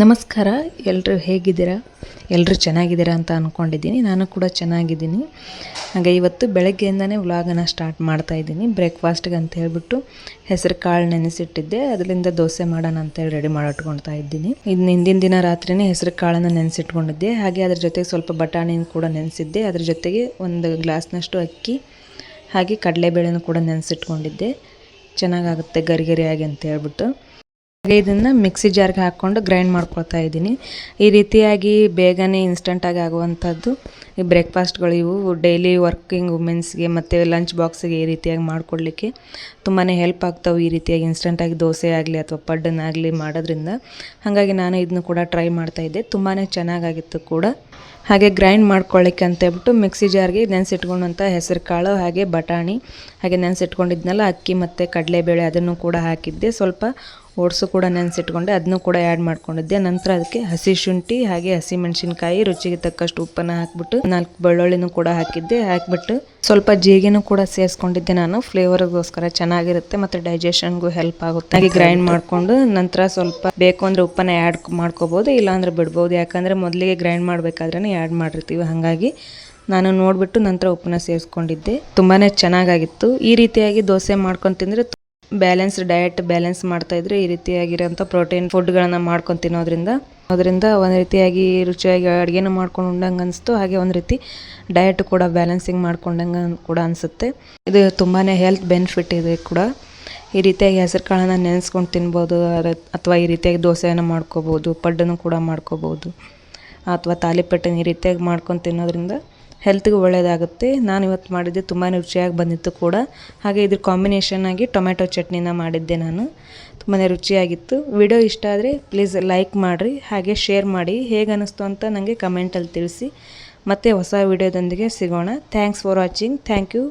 ನಮಸ್ಕಾರ. ಎಲ್ಲರೂ ಹೇಗಿದ್ದೀರಾ? ಎಲ್ಲರೂ ಚೆನ್ನಾಗಿದ್ದೀರಾ ಅಂತ ಅಂದ್ಕೊಂಡಿದ್ದೀನಿ. ನಾನು ಕೂಡ ಚೆನ್ನಾಗಿದ್ದೀನಿ. ಹಾಗೆ ಇವತ್ತು ಬೆಳಗ್ಗೆಯಿಂದನೇ ವ್ಲಾಗನ್ನು ಸ್ಟಾರ್ಟ್ ಮಾಡ್ತಾಯಿದ್ದೀನಿ. ಬ್ರೇಕ್ಫಾಸ್ಟ್ಗೆ ಅಂತ ಹೇಳ್ಬಿಟ್ಟು ಹೆಸರು ಕಾಳು ನೆನೆಸಿಟ್ಟಿದ್ದೆ, ಅದರಿಂದ ದೋಸೆ ಮಾಡೋಣ ಅಂತೇಳಿ ರೆಡಿ ಮಾಡಿಟ್ಕೊಳ್ತಾ ಇದ್ದೀನಿ. ಇನ್ನು ಹಿಂದಿನ ದಿನ ರಾತ್ರಿನೇ ಹೆಸರು ಕಾಳನ್ನು ನೆನೆಸಿಟ್ಕೊಂಡಿದ್ದೆ. ಹಾಗೆ ಅದ್ರ ಜೊತೆಗೆ ಸ್ವಲ್ಪ ಬಟಾಣಿ ಕೂಡ ನೆನೆಸಿದ್ದೆ. ಅದ್ರ ಜೊತೆಗೆ ಒಂದು ಗ್ಲಾಸ್ನಷ್ಟು ಅಕ್ಕಿ ಹಾಗೆ ಕಡಲೆಬೇಳೆನೂ ಕೂಡ ನೆನೆಸಿಟ್ಕೊಂಡಿದ್ದೆ. ಚೆನ್ನಾಗಾಗುತ್ತೆ ಗರಿಗರಿಯಾಗಿ ಅಂತ ಹೇಳ್ಬಿಟ್ಟು. ಹಾಗೆ ಇದನ್ನು ಮಿಕ್ಸಿ ಜಾರ್ಗೆ ಹಾಕ್ಕೊಂಡು ಗ್ರೈಂಡ್ ಮಾಡ್ಕೊಳ್ತಾ ಇದ್ದೀನಿ. ಈ ರೀತಿಯಾಗಿ ಬೇಗನೆ ಇನ್ಸ್ಟಂಟಾಗಿ ಆಗುವಂಥದ್ದು ಈ ಬ್ರೇಕ್ಫಾಸ್ಟ್ಗಳು. ಇವು ಡೈಲಿ ವರ್ಕಿಂಗ್ ವುಮೆನ್ಸ್ಗೆ ಮತ್ತು ಲಂಚ್ ಬಾಕ್ಸಿಗೆ ಈ ರೀತಿಯಾಗಿ ಮಾಡಿಕೊಡ್ಲಿಕ್ಕೆ ತುಂಬಾ ಹೆಲ್ಪ್ ಆಗ್ತಾವೆ. ಈ ರೀತಿಯಾಗಿ ಇನ್ಸ್ಟಂಟಾಗಿ ದೋಸೆ ಆಗಲಿ ಅಥವಾ ಪಡ್ಡನ್ನಾಗಲಿ ಮಾಡೋದ್ರಿಂದ. ಹಾಗಾಗಿ ನಾನು ಇದನ್ನು ಕೂಡ ಟ್ರೈ ಮಾಡ್ತಾಯಿದ್ದೆ. ತುಂಬಾ ಚೆನ್ನಾಗಾಗಿತ್ತು ಕೂಡ. ಹಾಗೆ ಗ್ರೈಂಡ್ ಮಾಡ್ಕೊಳ್ಳಿಕ್ಕೆ ಅಂತೇಳ್ಬಿಟ್ಟು ಮಿಕ್ಸಿ ಜಾರ್ಗೆ ನೆನೆಸಿಟ್ಕೊಂಡಂಥ ಹೆಸರು ಕಾಳು ಹಾಗೆ ಬಟಾಣಿ ಹಾಗೆ ನೆನೆಸಿಟ್ಕೊಂಡಿದ್ನಲ್ಲ ಅಕ್ಕಿ ಮತ್ತು ಕಡಲೆಬೇಳೆ ಅದನ್ನು ಕೂಡ ಹಾಕಿದ್ದೆ. ಸ್ವಲ್ಪ ಓಟ್ಸು ಕೂಡ ನೆನೆಸಿಟ್ಕೊಂಡೆ, ಅದನ್ನು ಕೂಡ ಆ್ಯಡ್ ಮಾಡ್ಕೊಂಡಿದ್ದೆ. ನಂತರ ಅದಕ್ಕೆ ಹಸಿ ಶುಂಠಿ ಹಾಗೆ ಹಸಿ ಮೆಣಸಿನ್ಕಾಯಿ ರುಚಿಗೆ ತಕ್ಕಷ್ಟು ಉಪ್ಪನ್ನು ಹಾಕ್ಬಿಟ್ಟು 4 ಬೆಳ್ಳುಳ್ಳಿನೂ ಕೂಡ ಹಾಕಿದ್ದೆ. ಹಾಕಿಬಿಟ್ಟು ಸ್ವಲ್ಪ ಜೀರಿಗೆನೂ ಕೂಡ ಸೇರಿಸ್ಕೊಂಡಿದ್ದೆ ನಾನು. ಫ್ಲೇವರ್ಗೋಸ್ಕರ ಚೆನ್ನಾಗಿರುತ್ತೆ ಮತ್ತು ಡೈಜೆಷನ್ಗೂ ಹೆಲ್ಪ್ ಆಗುತ್ತೆ. ಹಾಗೆ ಗ್ರೈಂಡ್ ಮಾಡಿಕೊಂಡು ನಂತರ ಸ್ವಲ್ಪ ಬೇಕು ಅಂದರೆ ಉಪ್ಪನ್ನು ಆ್ಯಡ್ ಮಾಡ್ಕೋಬೋದು, ಇಲ್ಲಾಂದರೆ ಬಿಡ್ಬೋದು. ಯಾಕಂದರೆ ಮೊದಲಿಗೆ ಗ್ರೈಂಡ್ ಮಾಡಬೇಕಾದ್ರೇ ಆ್ಯಡ್ ಮಾಡಿರ್ತೀವಿ. ಹಾಗಾಗಿ ನಾನು ನೋಡಿಬಿಟ್ಟು ನಂತರ ಉಪ್ಪನ್ನ ಸೇರಿಸ್ಕೊಂಡಿದ್ದೆ. ತುಂಬಾ ಚೆನ್ನಾಗಾಗಿತ್ತು. ಈ ರೀತಿಯಾಗಿ ದೋಸೆ ಮಾಡ್ಕೊಂಡು ತಿಂದರೆ ಬ್ಯಾಲೆನ್ಸ್ ಡಯಟ್ ಬ್ಯಾಲೆನ್ಸ್ ಮಾಡ್ತಾಯಿದ್ರೆ ಈ ರೀತಿಯಾಗಿರೋಂಥ ಪ್ರೋಟೀನ್ ಫುಡ್ಗಳನ್ನು ಮಾಡ್ಕೊಂಡು ತಿನ್ನೋದ್ರಿಂದ ಒಂದು ರೀತಿಯಾಗಿ ರುಚಿಯಾಗಿ ಅಡುಗೆನೂ ಮಾಡ್ಕೊಂಡು ಉಂಡಂಗೆ ಅನಿಸ್ತು. ಹಾಗೆ ಒಂದು ರೀತಿ ಡಯಟ್ ಕೂಡ ಬ್ಯಾಲೆನ್ಸಿಂಗ್ ಮಾಡ್ಕೊಂಡಂಗೆ ಕೂಡ ಅನಿಸುತ್ತೆ. ಇದು ತುಂಬಾ ಹೆಲ್ತ್ ಬೆನಿಫಿಟ್ ಇದೆ ಕೂಡ. ಈ ರೀತಿಯಾಗಿ ಹೆಸರು ಕಾಳನ್ನು ನೆನೆಸ್ಕೊಂಡು ತಿನ್ಬೋದು, ಅಥವಾ ಈ ರೀತಿಯಾಗಿ ದೋಸೆಯನ್ನು ಮಾಡ್ಕೋಬೋದು, ಪಡ್ಡನ್ನು ಕೂಡ ಮಾಡ್ಕೋಬೋದು, ಅಥವಾ ತಾಲಿಪಟ್ಟನ್ನು ಈ ರೀತಿಯಾಗಿ ಮಾಡ್ಕೊಂಡು ತಿನ್ನೋದ್ರಿಂದ ಹೆಲ್ತ್ಗೆ ಒಳ್ಳೆಯದಾಗುತ್ತೆ. ನಾನು ಇವತ್ತು ಮಾಡಿದ್ದೆ ತುಂಬಾ ರುಚಿಯಾಗಿ ಬಂದಿತ್ತು ಕೂಡ. ಹಾಗೆ ಇದ್ರ ಕಾಂಬಿನೇಷನ್ ಆಗಿ ಟೊಮೆಟೊ ಚಟ್ನಿನ ಮಾಡಿದ್ದೆ ನಾನು. ತುಂಬಾ ರುಚಿಯಾಗಿತ್ತು. ವಿಡಿಯೋ ಇಷ್ಟ ಆದರೆ ಪ್ಲೀಸ್ ಲೈಕ್ ಮಾಡಿರಿ, ಹಾಗೆ ಶೇರ್ ಮಾಡಿ. ಹೇಗೆ ಅನ್ನಿಸ್ತು ಅಂತ ನನಗೆ ಕಮೆಂಟಲ್ಲಿ ತಿಳಿಸಿ. ಮತ್ತೆ ಹೊಸ ವಿಡಿಯೋದೊಂದಿಗೆ ಸಿಗೋಣ. Thanks for watching. Thank you.